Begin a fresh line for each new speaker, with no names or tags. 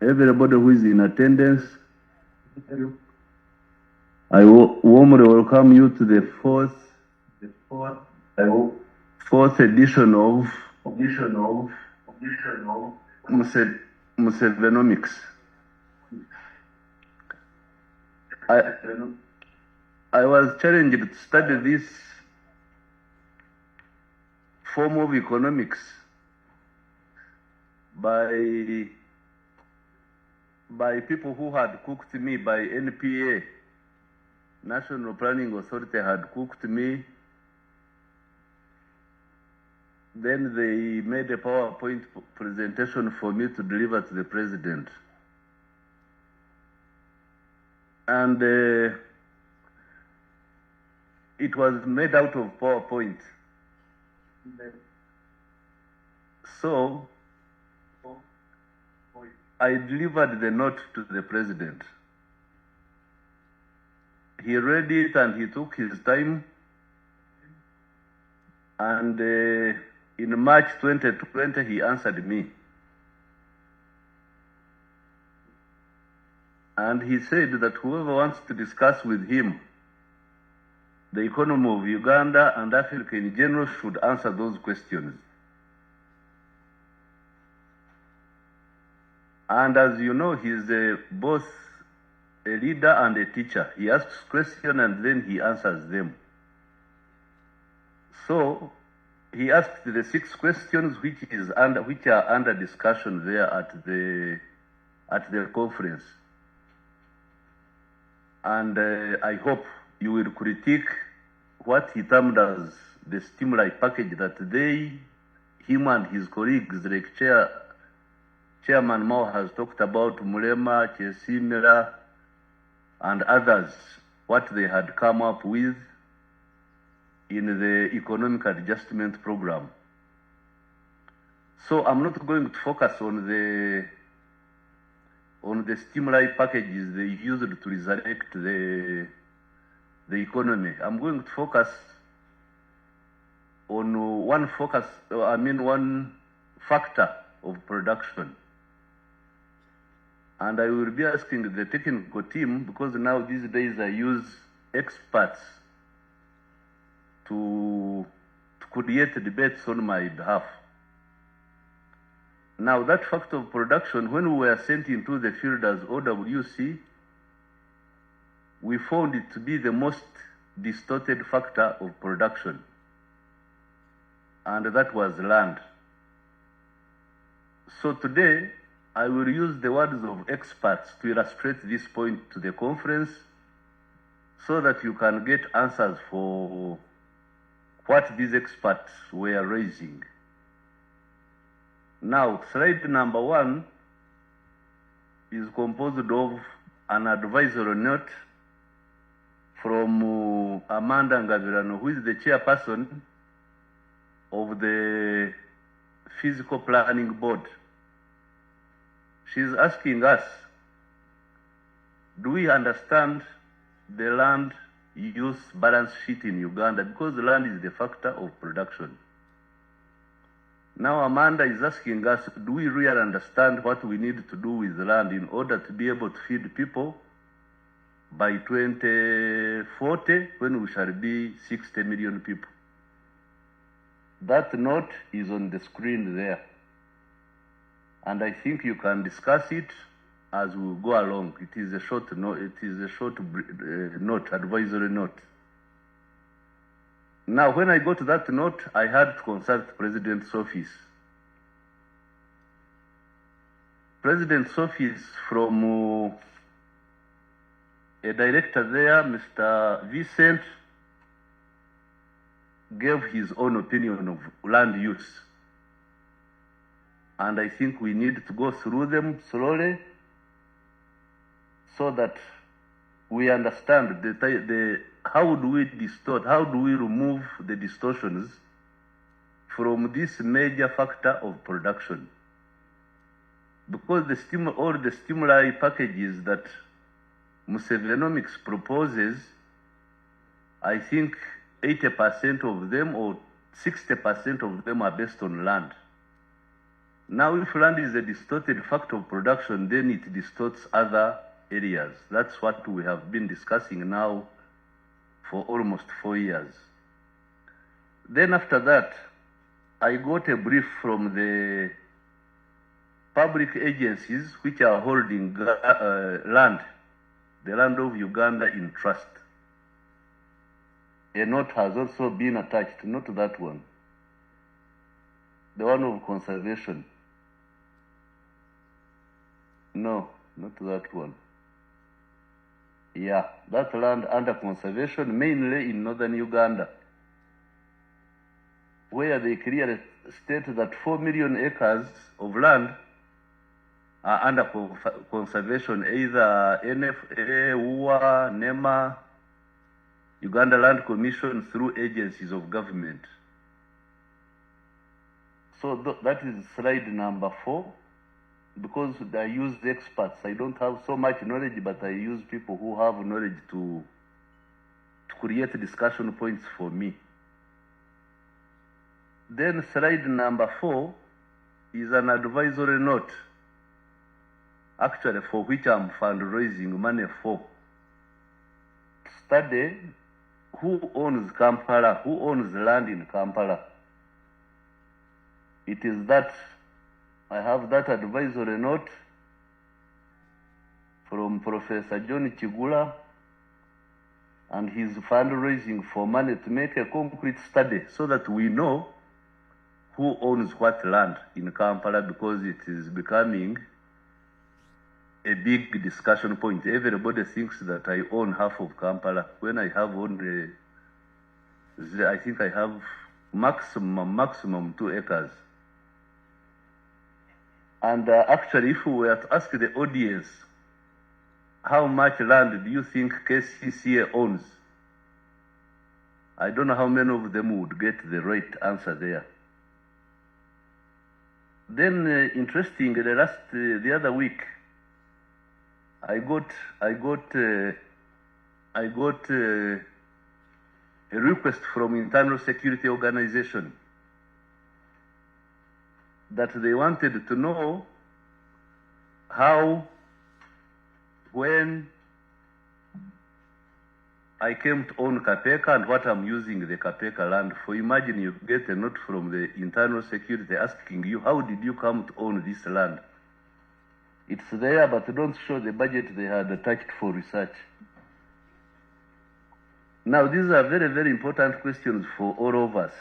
everybody who is in attendance, I warmly welcome you to the fourth edition of Musevenomics. I was challenged to study this form of economics by people who had cooked me, by NPA, National Planning Authority had cooked me. Then they made a PowerPoint presentation for me to deliver to the president. And it was made out of PowerPoint. So I delivered the note to the president. He read it and he took his time. And in March 2020, he answered me. And he said that whoever wants to discuss with him the economy of Uganda and Africa in general should answer those questions. And as you know, he's both a leader and a teacher. He asks questions and then he answers them. So he asked the 6 questions which are under discussion there at the conference. And I hope you will critique what he termed as the stimuli package that him and his colleagues, like Chairman Mao has talked about, Mulema, Chesimera, and others, what they had come up with in the economic adjustment program. So I'm not going to focus on the stimuli packages they used to resurrect the economy. I'm going to focus on one factor of production. And I will be asking the technical team, because now these days I use experts to create debates on my behalf. Now that factor of production, when we were sent into the field as OWC, we found it to be the most distorted factor of production. And that was land. So today, I will use the words of experts to illustrate this point to the conference so that you can get answers for what these experts were raising. Now, slide number 1 is composed of an advisory note from Amanda Ngavirano, who is the chairperson of the Physical Planning Board. She's asking us, do we understand the land use balance sheet in Uganda? Because land is the factor of production. Now Amanda is asking us, do we really understand what we need to do with land in order to be able to feed people by 2040, when we shall be 60 million people? That note is on the screen there. And I think you can discuss it as we go along. It is a short note, advisory note. Now, when I go to that note, I had to consult the President's office. President's office, from a director there, Mr. Vincent, gave his own opinion of land use. And I think we need to go through them slowly so that we understand how do we remove the distortions from this major factor of production. Because all the stimuli packages that Musevenomics proposes, I think 80% of them or 60% of them are based on land. Now, if land is a distorted factor of production, then it distorts other areas. That's what we have been discussing now for almost 4 years. Then after that, I got a brief from the public agencies which are holding land, the land of Uganda in trust. A note has also been attached, not that one, the one of conservation. No, not that one. Yeah, that land under conservation, mainly in northern Uganda, where they clearly state that 4 million acres of land are under conservation, either NFA, UWA, NEMA, Uganda Land Commission, through agencies of government. So that is slide number 4. Because I use experts, I don't have so much knowledge, but I use people who have knowledge to create discussion points for me. Then slide number 4 is an advisory note, actually for which I'm fundraising money for. Study who owns Kampala, who owns land in Kampala. It is that I have that advisory note from Professor John Chigula, and he's fundraising for money to make a concrete study so that we know who owns what land in Kampala, because it is becoming a big discussion point. Everybody thinks that I own half of Kampala when I have only, I think I have maximum 2 acres. And actually, if we were to ask the audience, how much land do you think KCCA owns? I don't know how many of them would get the right answer there. Then, interesting, the other week, I got a request from Internal Security Organization that they wanted to know how, when I came to own Kapeka and what I'm using the Kapeka land for. Imagine you get a note from the Internal Security asking you, how did you come to own this land? It's there, but don't show the budget they had attached for research. Now, these are very, very important questions for all of us.